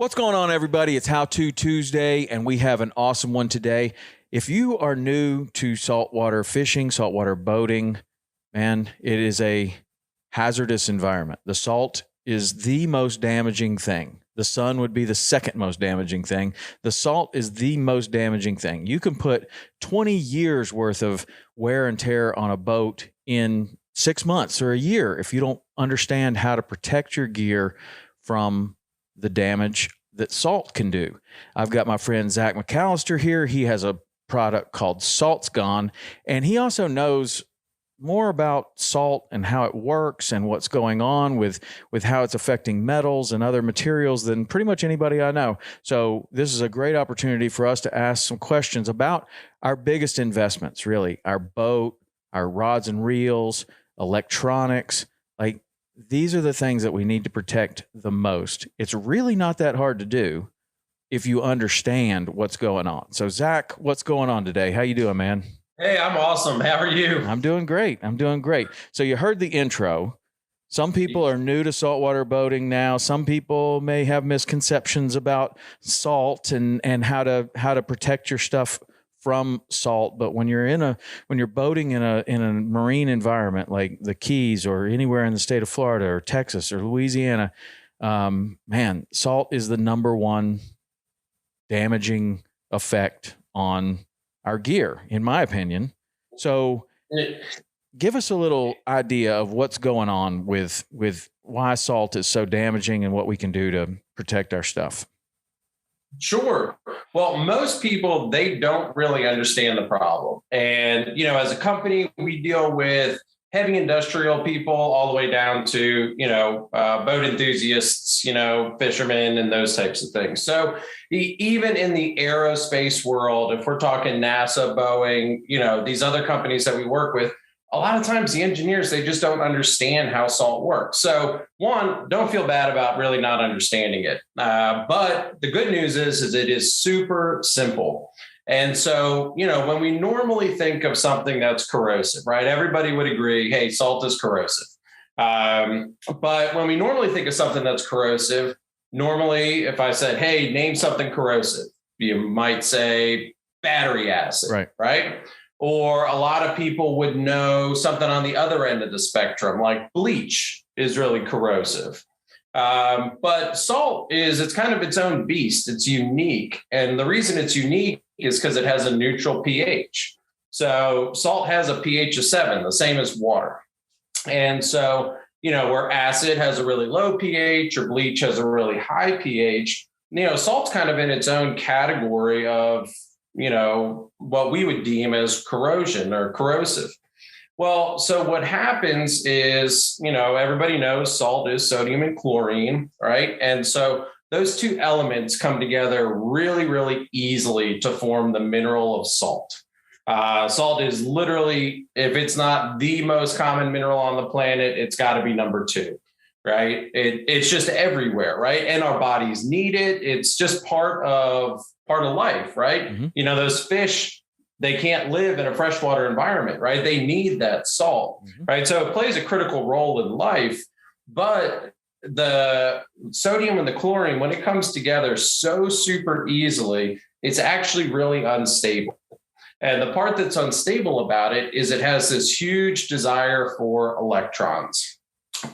What's going on, everybody? It's How To Tuesday, and we have an awesome one today. If you are new to saltwater fishing, saltwater boating, man, it is a hazardous environment. The salt is the most damaging thing. The sun would be the second most damaging thing. The salt is the most damaging thing. You can put 20 years worth of wear and tear on a boat in 6 months or a year if you don't understand how to protect your gear from the damage that salt can do. I've got my friend Zach McAllister here. He has a product called Salt's Gone, and he also knows more about salt and how it works and what's going on with how it's affecting metals and other materials than pretty much anybody I know. So this is a great opportunity for us to ask some questions about our biggest investments, really, our boat, our rods and reels, electronics. Like, these are the things that we need to protect the most. It's really not that hard to do if you understand what's going on. So Zach, what's going on today? How you doing, man? Hey, I'm awesome. How are you? I'm doing great. So you heard the intro. Some people are new to saltwater boating now. Some people may have misconceptions about salt and how to protect your stuff from salt. But when you're boating in a marine environment like the Keys or anywhere in the state of Florida or Texas or Louisiana, man, salt is the number one damaging effect on our gear, in my opinion. So give us a little idea of what's going on with why salt is so damaging and what we can do to protect our stuff. Sure. Well, most people, they don't really understand the problem. And, as a company, we deal with heavy industrial people all the way down to, boat enthusiasts, fishermen and those types of things. So even in the aerospace world, if we're talking NASA, Boeing, these other companies that we work with, a lot of times the engineers, they just don't understand how salt works. So one, don't feel bad about really not understanding it. But the good news is it is super simple. And so, when we normally think of something that's corrosive, right? Everybody would agree, hey, salt is corrosive. But when we normally think of something that's corrosive, normally if I said, hey, name something corrosive, you might say battery acid, right? Or a lot of people would know something on the other end of the spectrum, like bleach is really corrosive. But salt it's kind of its own beast. It's unique. And the reason it's unique is because it has a neutral pH. So salt has a pH of 7, the same as water. And so, where acid has a really low pH or bleach has a really high pH, salt's kind of in its own category of, what we would deem as corrosion or corrosive. Well, so what happens is, everybody knows salt is sodium and chlorine, right? And so those two elements come together really, really easily to form the mineral of salt. Salt is literally, if it's not the most common mineral on the planet, it's got to be number 2, right? It's just everywhere, right? And our bodies need it. It's just part of life, right? Mm-hmm. Those fish, they can't live in a freshwater environment, right? They need that salt, mm-hmm. right? So it plays a critical role in life, but the sodium and the chlorine, when it comes together so super easily, it's actually really unstable. And the part that's unstable about it is it has this huge desire for electrons.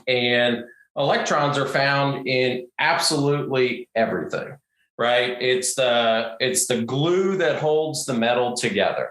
And electrons are found in absolutely everything. Right? It's the glue that holds the metal together,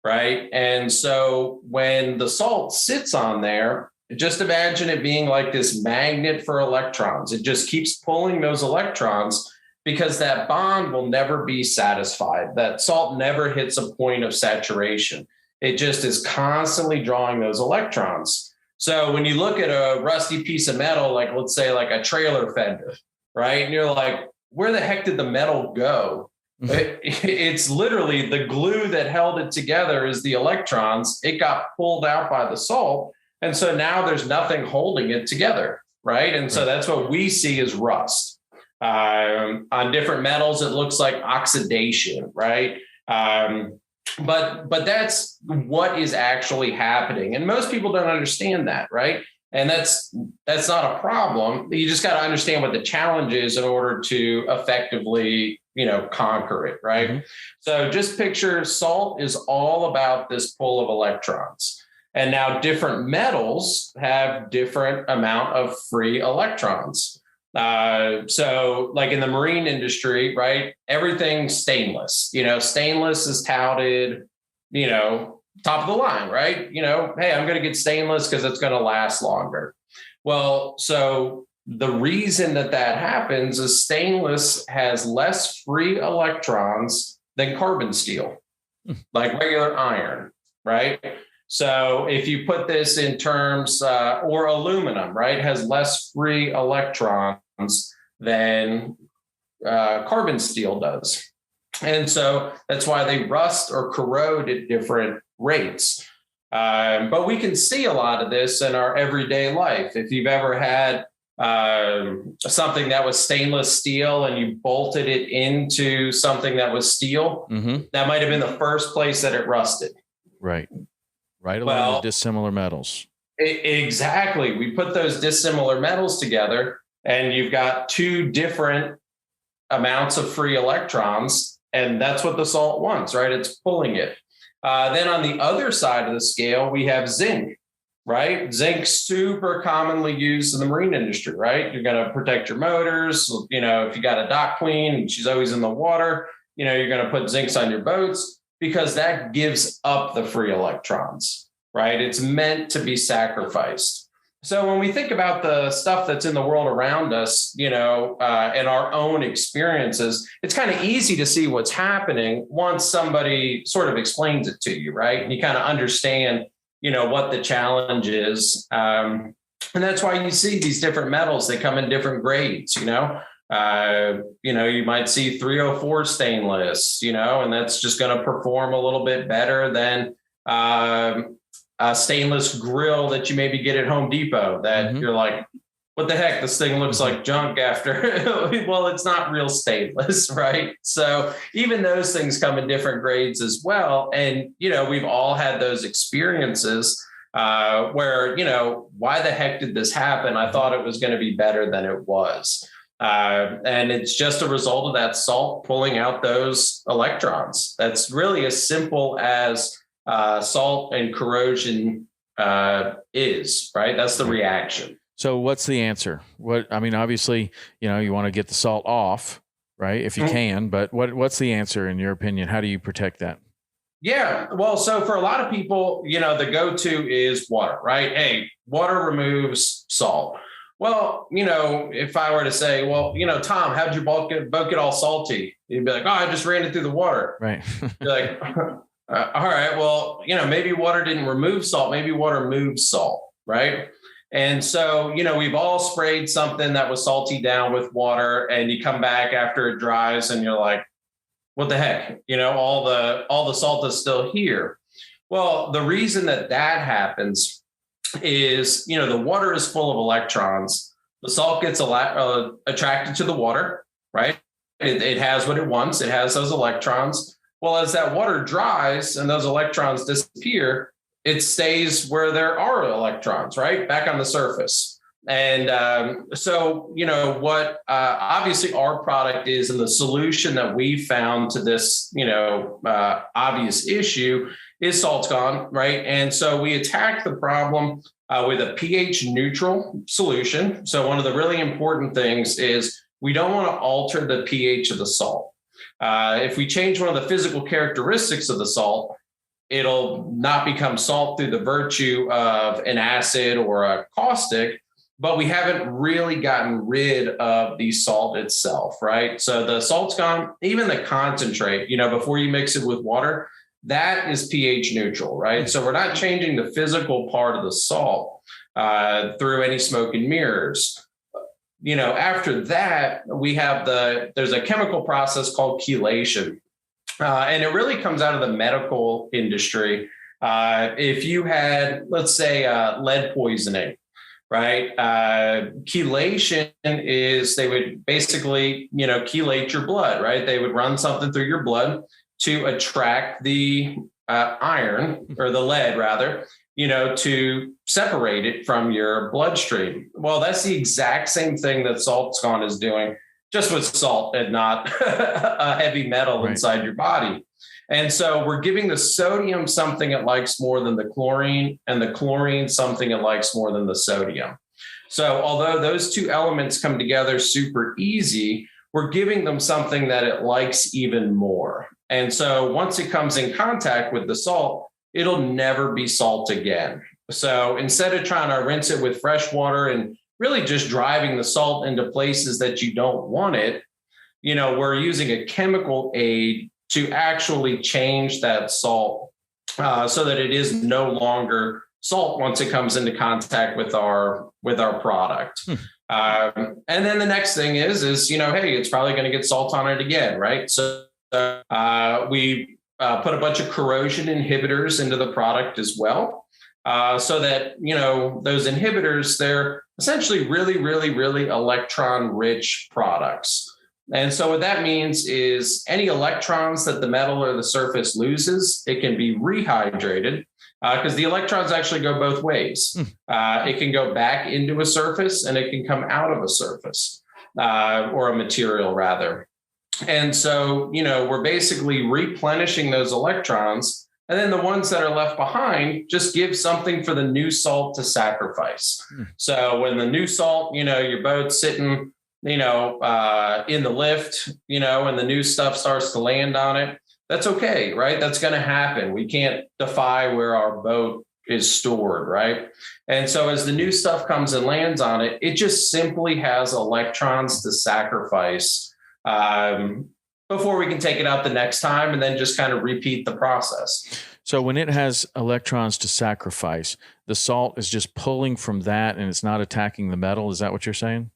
right? And so when the salt sits on there, just imagine it being like this magnet for electrons. It just keeps pulling those electrons because that bond will never be satisfied. That salt never hits a point of saturation. It just is constantly drawing those electrons. So when you look at a rusty piece of metal, like let's say like a trailer fender, right? And you're like, where the heck did the metal go? It's literally the glue that held it together is the electrons. It got pulled out by the salt. And so now there's nothing holding it together, right? And so that's what we see as rust. On different metals, it looks like oxidation, right? But that's what is actually happening. And most people don't understand that, right? And that's not a problem. You just got to understand what the challenge is in order to effectively, conquer it, right? Mm-hmm. So just picture salt is all about this pull of electrons. And now different metals have different amount of free electrons. So like in the marine industry, right, everything's stainless. Stainless is touted, top of the line, right? Hey, I'm going to get stainless because it's going to last longer. Well, so the reason that happens is stainless has less free electrons than carbon steel, like regular iron, right? So if you put this in terms, or aluminum, right, has less free electrons than carbon steel does. And so that's why they rust or corrode at different rates. But we can see a lot of this in our everyday life. If you've ever had something that was stainless steel and you bolted it into something that was steel, that might have been the first place that it rusted. Right. Right along with dissimilar metals. Exactly. We put those dissimilar metals together and you've got two different amounts of free electrons. And that's what the salt wants, right? It's pulling it. Then on the other side of the scale, we have zinc, right? Zinc's super commonly used in the marine industry, right? You're going to protect your motors. If you got a dock queen and she's always in the water, you're going to put zincs on your boats because that gives up the free electrons, right? It's meant to be sacrificed. So when we think about the stuff that's in the world around us, and our own experiences, it's kind of easy to see what's happening once somebody sort of explains it to you, right? And you kind of understand, what the challenge is. And that's why you see these different metals, they come in different grades, you might see 304 stainless, and that's just going to perform a little bit better than a stainless grill that you maybe get at Home Depot that you're like, what the heck? This thing looks like junk after. Well, it's not real stainless, right? So even those things come in different grades as well. And, we've all had those experiences where, why the heck did this happen? I thought it was going to be better than it was. And it's just a result of that salt pulling out those electrons. That's really as simple as salt and corrosion is, right? That's the reaction. So what's the answer? Obviously, you want to get the salt off, right? If you can, but what's the answer in your opinion? How do you protect that? Yeah. Well, so for a lot of people, the go-to is water, right? Hey, water removes salt. Well, if I were to say, well, Tom, how'd your boat get all salty? You'd be like, oh, I just ran it through the water. Right. You're like, all right, well, maybe water didn't remove salt. Maybe water moves salt, right? And so, we've all sprayed something that was salty down with water and you come back after it dries and you're like, what the heck? All the salt is still here. Well, the reason that happens is, the water is full of electrons. The salt gets attracted to the water, right? It has what it wants. It has those electrons. Well, as that water dries and those electrons disappear, it stays where there are electrons, right? Back on the surface. And so, what obviously our product is and the solution that we found to this, obvious issue is salt's gone, right? And so we attack the problem with a pH neutral solution. So one of the really important things is we don't want to alter the pH of the salt. If we change one of the physical characteristics of the salt, it'll not become salt through the virtue of an acid or a caustic, but we haven't really gotten rid of the salt itself, right? So the salt's gone, even the concentrate, before you mix it with water, that is pH neutral, right? So we're not changing the physical part of the salt through any smoke and mirrors. After that, we have there's a chemical process called chelation. And it really comes out of the medical industry. If you had, let's say, lead poisoning, right? Chelation is they would basically, chelate your blood, right? They would run something through your blood to attract the iron or the lead rather. to separate it from your bloodstream. Well, that's the exact same thing that SaltScan is doing, just with salt and not a heavy metal inside your body. And so we're giving the sodium something it likes more than the chlorine, and the chlorine something it likes more than the sodium. So although those two elements come together super easy, we're giving them something that it likes even more. And so once it comes in contact with the salt, it'll never be salt again. So instead of trying to rinse it with fresh water and really just driving the salt into places that you don't want it, we're using a chemical aid to actually change that salt so that it is no longer salt once it comes into contact with our product. And then the next thing is hey, it's probably going to get salt on it again, right? So we put a bunch of corrosion inhibitors into the product as well, so that those inhibitors, they're essentially really, really, really electron-rich products. And so what that means is any electrons that the metal or the surface loses, it can be rehydrated, because the electrons actually go both ways. It can go back into a surface, and it can come out of a surface, or a material rather. And so, we're basically replenishing those electrons, and then the ones that are left behind just give something for the new salt to sacrifice. So when the new salt, your boat's sitting, in the lift, and the new stuff starts to land on it, that's okay, right? That's going to happen. We can't defy where our boat is stored, right? And so as the new stuff comes and lands on it, it just simply has electrons to sacrifice before we can take it out the next time, and then just kind of repeat the process. So when it has electrons to sacrifice, the salt is just pulling from that, and it's not attacking the metal. Is that what you're saying?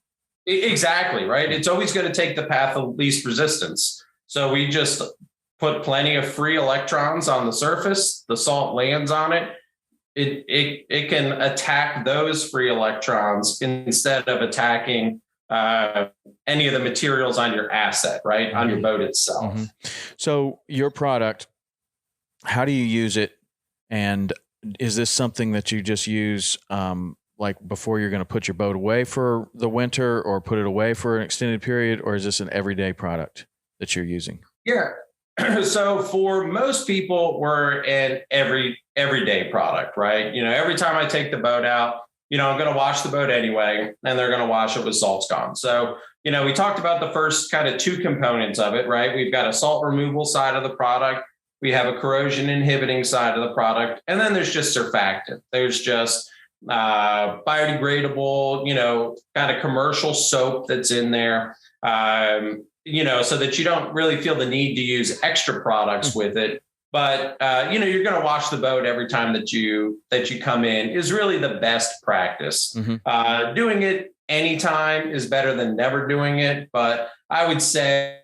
Exactly, right? It's always going to take the path of least resistance. So we just put plenty of free electrons on the surface. The salt lands on it. It can attack those free electrons instead of attacking any of the materials on your asset, right? On your boat itself. So your product, how do you use it? And is this something that you just use like before you're going to put your boat away for the winter, or put it away for an extended period? Or is this an everyday product that you're using? Yeah. So for most people, we're an everyday product, right? Every time I take the boat out, I'm going to wash the boat anyway, and they're going to wash it with SaltScan. So, we talked about the first kind of two components of it, right? We've got a salt removal side of the product. We have a corrosion inhibiting side of the product. And then there's just surfactant. There's just biodegradable, kind of commercial soap that's in there, so that you don't really feel the need to use extra products with it. But, you're going to wash the boat every time that you come in is really the best practice. Doing it anytime is better than never doing it. But I would say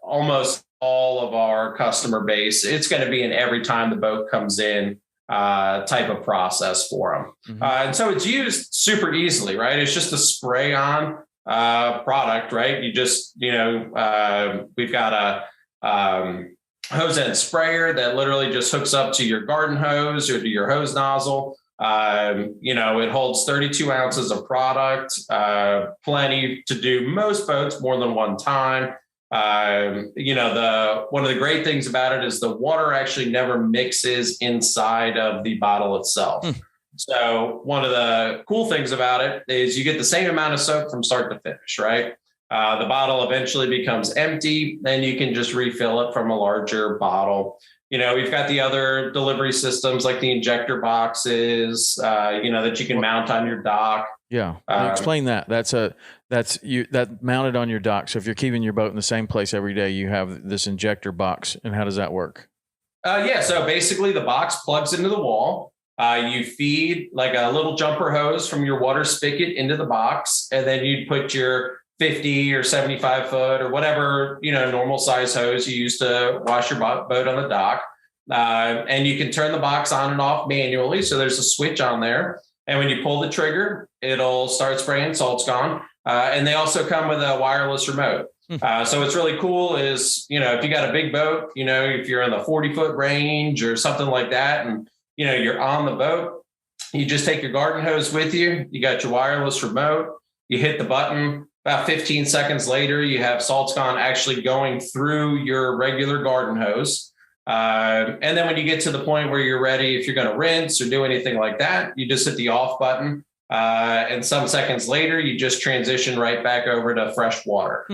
almost all of our customer base, it's going to be an every time the boat comes in type of process for them. And so it's used super easily, right? It's just a spray on product, right? You just, we've got a hose end sprayer that literally just hooks up to your garden hose or to your hose nozzle. It holds 32 ounces of product, plenty to do most boats more than one time. One of the great things about it is the water actually never mixes inside of the bottle itself. So one of the cool things about it is you get the same amount of soap from start to finish, right? The bottle eventually becomes empty, and you can just refill it from a larger bottle. We've got the other delivery systems like the injector boxes, that you can mount on your dock. Yeah. Explain that. That's mounted on your dock. So if you're keeping your boat in the same place every day, you have this injector box. And how does that work? So basically the box plugs into the wall. You feed like a little jumper hose from your water spigot into the box, and then you'd put your 50 or 75 foot or whatever, normal size hose you use to wash your boat on the dock. And you can turn the box on and off manually. So there's a switch on there. And when you pull the trigger, it'll start spraying SaltScan. And they also come with a wireless remote. So what's really cool is, if you got a big boat, if you're in the 40-foot range or something like that, and you're on the boat. You just take your garden hose with you. You got your wireless remote. You hit the button. About 15 seconds later, you have SaltScon actually going through your regular garden hose. And then when you get to the point where you're ready, if you're going to rinse or do anything like that, you just hit the off button. And some seconds later, you just transition right back over to fresh water.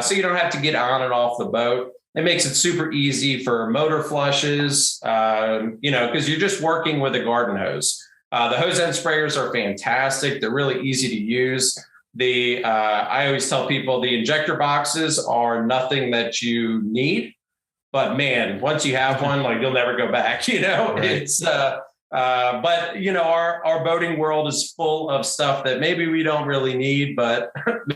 So you don't have to get on and off the boat. It makes it super easy for motor flushes, because you're just working with a garden hose. The hose end sprayers are fantastic. They're really easy to use. I always tell people the injector boxes are nothing that you need, but man, once you have one, like, you'll never go back. Right. It's but our boating world is full of stuff that maybe we don't really need, but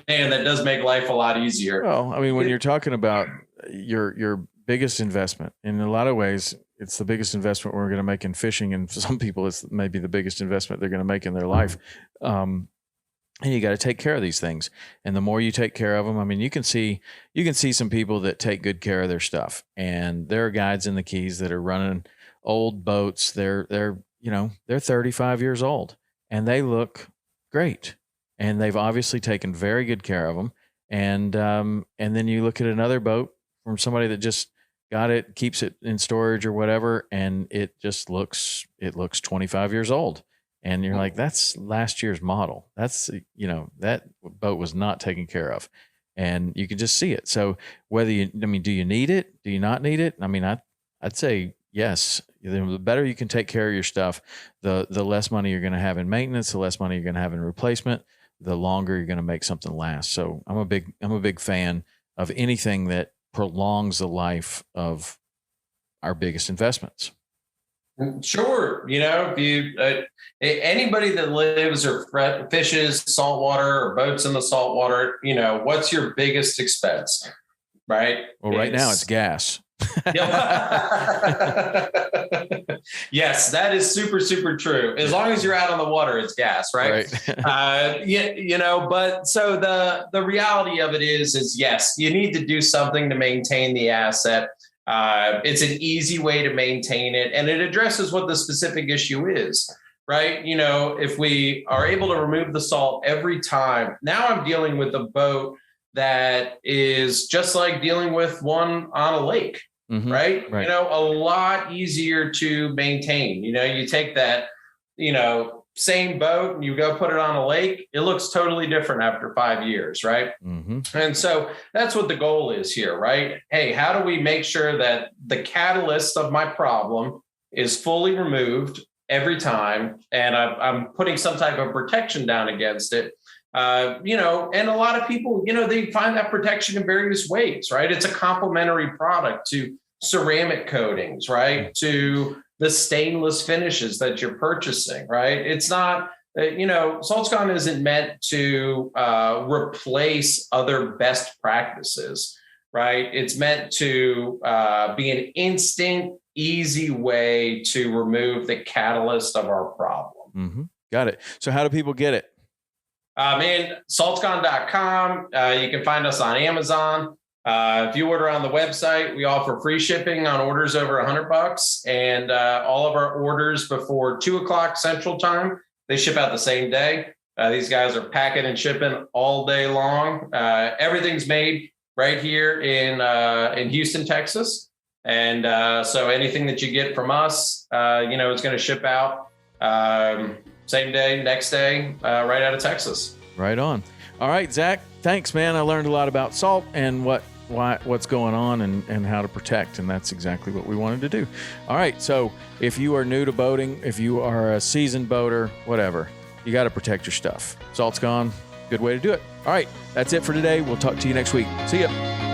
man, that does make life a lot easier. Well, I mean, when you're talking about your biggest investment, in a lot of ways, it's the biggest investment we're going to make in fishing, and for some people, it's maybe the biggest investment they're going to make in their life. And you got to take care of these things. And the more you take care of them, I mean, you can see some people that take good care of their stuff. And there are guides in the Keys that are running old boats. They're 35 years old and they look great. And they've obviously taken very good care of them. And then you look at another boat from somebody that just got it, keeps it in storage or whatever, and it looks 25 years old. And you're like, that's last year's model. That's, that boat was not taken care of. And you can just see it. So do you need it? Do you not need it? I mean, I'd say yes. The better you can take care of your stuff, the less money you're going to have in maintenance, the less money you're going to have in replacement, the longer you're going to make something last. So I'm a big fan of anything that prolongs the life of our biggest investments. Sure. If you anybody that lives or fishes saltwater or boats in the saltwater, what's your biggest expense, right? Well, right now it's gas. Yes, that is super, super true. As long as you're out on the water, it's gas, right? But so the reality of it is yes, you need to do something to maintain the asset. It's an easy way to maintain it, and it addresses what the specific issue is, right? If we are able to remove the salt every time, now I'm dealing with a boat that is just like dealing with one on a lake, right? A lot easier to maintain. You take that, same boat and you go put it on a lake, it looks totally different after 5 years, right? And so that's what the goal is here, right? Hey, how do we make sure that the catalyst of my problem is fully removed every time, and I'm putting some type of protection down against it? And a lot of people, they find that protection in various ways, right? It's a complementary product to ceramic coatings, right? To the stainless finishes that you're purchasing, right? It's not, SaltScon isn't meant to replace other best practices, right? It's meant to be an instant, easy way to remove the catalyst of our problem. Got it. So how do people get it? Saltscon.com. You can find us on Amazon. If you order on the website, we offer free shipping on orders over $100, and all of our orders before 2:00 Central Time, they ship out the same day. These guys are packing and shipping all day long. Everything's made right here in Houston, Texas, and so anything that you get from us, it's going to ship out same day, next day, right out of Texas. Right on. All right, Zach. Thanks, man. I learned a lot about salt and what's going on and how to protect, and that's exactly what we wanted to do. All right, so if you are new to boating, if you are a seasoned boater, whatever, you got to protect your stuff. SaltScon, good way to do it. All right, that's it for today. We'll talk to you next week. See ya.